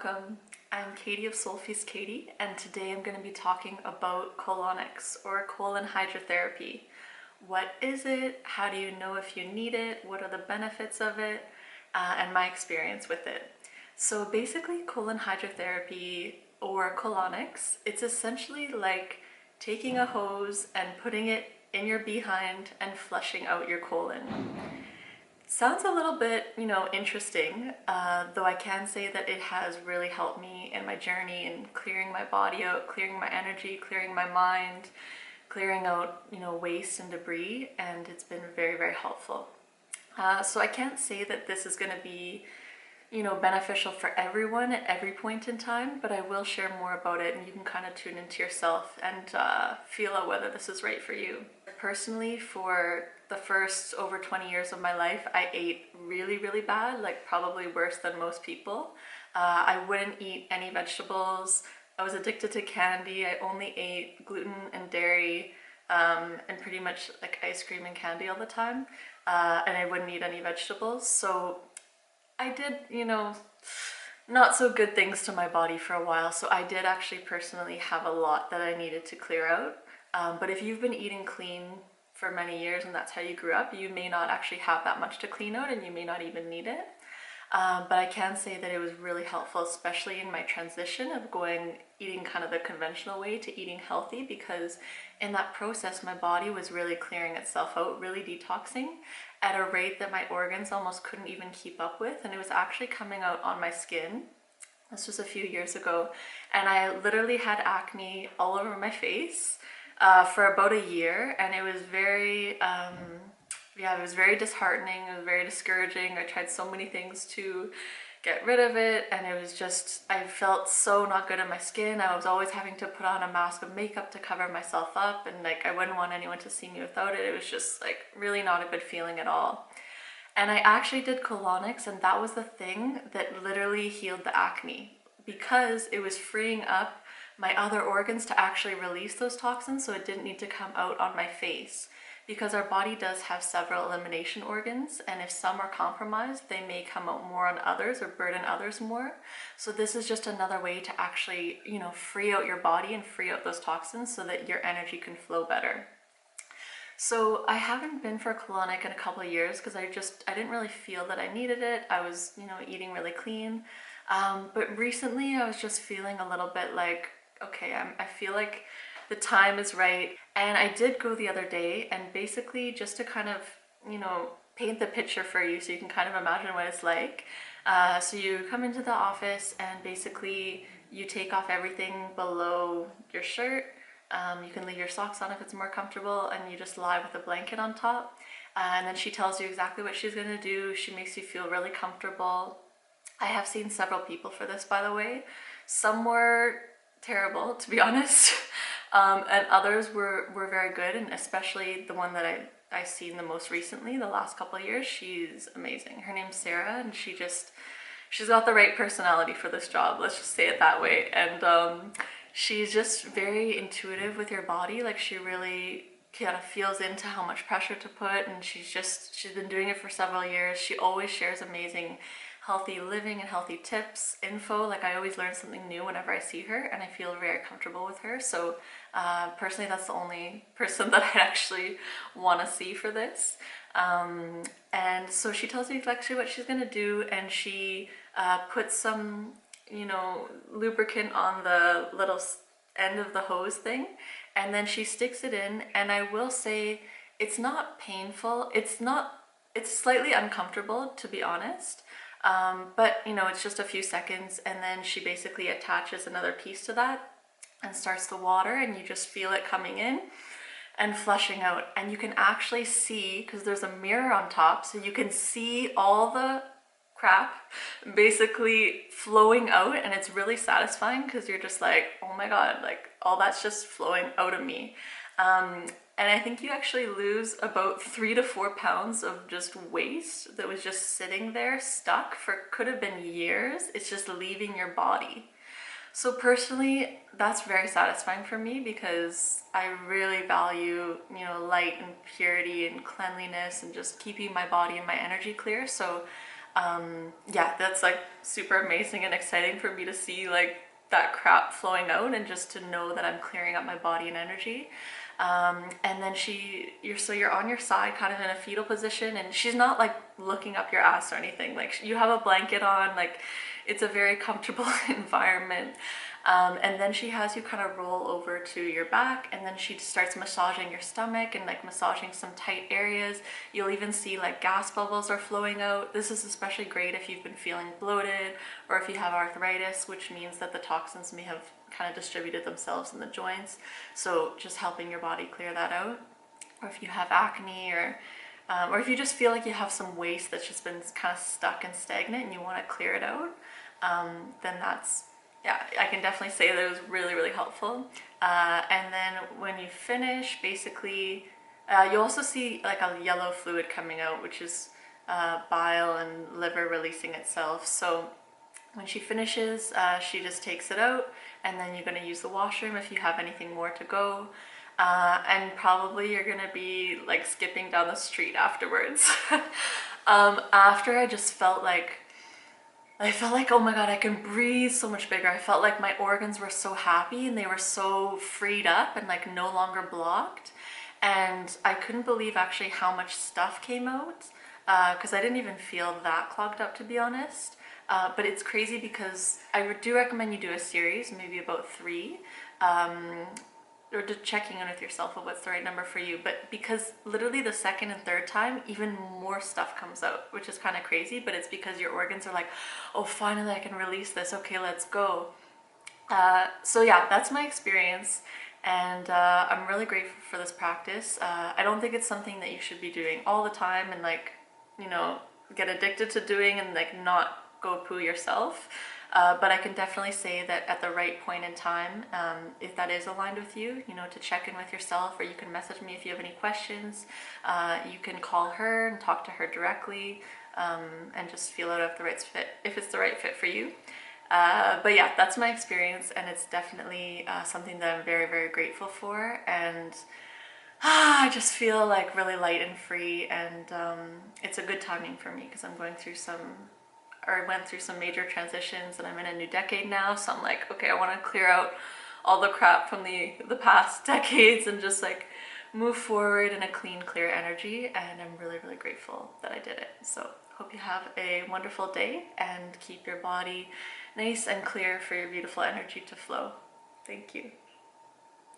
Welcome. I'm Katie of Soul Feast Katie, and today I'm going to be talking about colonics or colon hydrotherapy. What is it? How do you know if you need it? What are the benefits of it? And my experience with it. So basically, colon hydrotherapy or colonics, it's essentially like taking a hose and putting it in your behind and flushing out your colon. Sounds a little bit, interesting, though I can say that it has really helped me in my journey in clearing my body out, clearing my energy, clearing my mind, clearing out, waste and debris, and it's been very, very helpful. So I can't say that this is going to be, beneficial for everyone at every point in time, but I will share more about it and you can kind of tune into yourself and feel out whether this is right for you. Personally, for the first over 20 years of my life, I ate really, really bad, like probably worse than most people. I wouldn't eat any vegetables. I was addicted to candy. I only ate gluten and dairy and pretty much like ice cream and candy all the time. And I wouldn't eat any vegetables. So I did, not so good things to my body for a while. So I did actually personally have a lot that I needed to clear out. But if you've been eating clean for many years and that's how you grew up, you may not actually have that much to clean out and you may not even need it. But I can say that it was really helpful, especially in my transition of eating kind of the conventional way to eating healthy, because in that process, my body was really clearing itself out, really detoxing at a rate that my organs almost couldn't even keep up with. And it was actually coming out on my skin. This was a few years ago. And I literally had acne all over my face for about a year. And it was very, it was very disheartening. It was very discouraging. I tried so many things to get rid of it, and it was just, I felt so not good in my skin. I was always having to put on a mask of makeup to cover myself up, and like I wouldn't want anyone to see me without it. It was just like really not a good feeling at all. And I actually did colonics, and that was the thing that literally healed the acne, because it was freeing up my other organs to actually release those toxins, so it didn't need to come out on my face. Because our body does have several elimination organs, and if some are compromised, they may come out more on others or burden others more. So this is just another way to actually, free out your body and free out those toxins so that your energy can flow better. So I haven't been for colonic in a couple of years because I didn't really feel that I needed it. I was, eating really clean. But recently I was just feeling a little bit like, okay, I feel like the time is right. And I did go the other day, and basically just to kind of, paint the picture for you so you can kind of imagine what it's like. So you come into the office and basically you take off everything below your shirt. You can leave your socks on if it's more comfortable, and you just lie with a blanket on top. And then she tells you exactly what she's gonna do. She makes you feel really comfortable. I have seen several people for this, by the way. Some were terrible, to be honest. And others were very good, and especially the one that I've seen the most recently, the last couple of years, she's amazing. Her name's Sarah, and she's got the right personality for this job, let's just say it that way. And she's just very intuitive with your body. Like, she really kind of feels into how much pressure to put, and she's been doing it for several years. She always shares amazing healthy living and healthy tips, info. Like, I always learn something new whenever I see her, and I feel very comfortable with her. So personally, that's the only person that I actually want to see for this. And so she tells me exactly what she's gonna do, and she puts some, lubricant on the little end of the hose thing, and then she sticks it in. And I will say, it's not painful. It's slightly uncomfortable, to be honest. But it's just a few seconds, and then she basically attaches another piece to that and starts the water, and you just feel it coming in and flushing out. And you can actually see, because there's a mirror on top, so you can see all the crap basically flowing out, and it's really satisfying because you're just like, oh my god, like all that's just flowing out of me. And I think you actually lose about 3 to 4 pounds of just waste that was just sitting there stuck for could have been years. It's just leaving your body. So personally, that's very satisfying for me because I really value, light and purity and cleanliness and just keeping my body and my energy clear. So Yeah, that's like super amazing and exciting for me to see like that crap flowing out and just to know that I'm clearing up my body and energy. And then you're on your side kind of in a fetal position, and she's not like looking up your ass or anything. Like you have a blanket on, like it's a very comfortable environment. And then she has you kind of roll over to your back, and then she starts massaging your stomach and like massaging some tight areas. You'll even see like gas bubbles are flowing out. This is especially great if you've been feeling bloated or if you have arthritis, which means that the toxins may have kind of distributed themselves in the joints. So just helping your body clear that out. Or if you have acne, or if you just feel like you have some waste that's just been kind of stuck and stagnant and you want to clear it out, then that's, yeah, I can definitely say that it was really, really helpful. And then when you finish, basically, you also see like a yellow fluid coming out, which is bile and liver releasing itself. So when she finishes, she just takes it out, and then you're going to use the washroom if you have anything more to go. And probably you're gonna be like skipping down the street afterwards. After I just felt like, oh my God, I can breathe so much bigger. I felt like my organs were so happy and they were so freed up and like no longer blocked. And I couldn't believe actually how much stuff came out, because I didn't even feel that clogged up, to be honest. But it's crazy because I do recommend you do a series, maybe about 3. Or just checking in with yourself of what's the right number for you. But because literally the second and third time, even more stuff comes out, which is kind of crazy, but it's because your organs are like, oh, finally I can release this. Okay, let's go. So yeah, that's my experience. And I'm really grateful for this practice. I don't think it's something that you should be doing all the time and like, you know, get addicted to doing and like not go poo yourself. But I can definitely say that at the right point in time, if that is aligned with you, you know, to check in with yourself, or you can message me if you have any questions. You can call her and talk to her directly, and just feel out if it's the right fit for you. But yeah, that's my experience, and it's definitely something that I'm very, very grateful for. And I just feel like really light and free, and it's a good timing for me because I'm going through I went through some major transitions, and I'm in a new decade now. So I'm like, okay, I want to clear out all the crap from the past decades and just like move forward in a clean, clear energy. And I'm really, really grateful that I did it. So hope you have a wonderful day and keep your body nice and clear for your beautiful energy to flow. Thank you.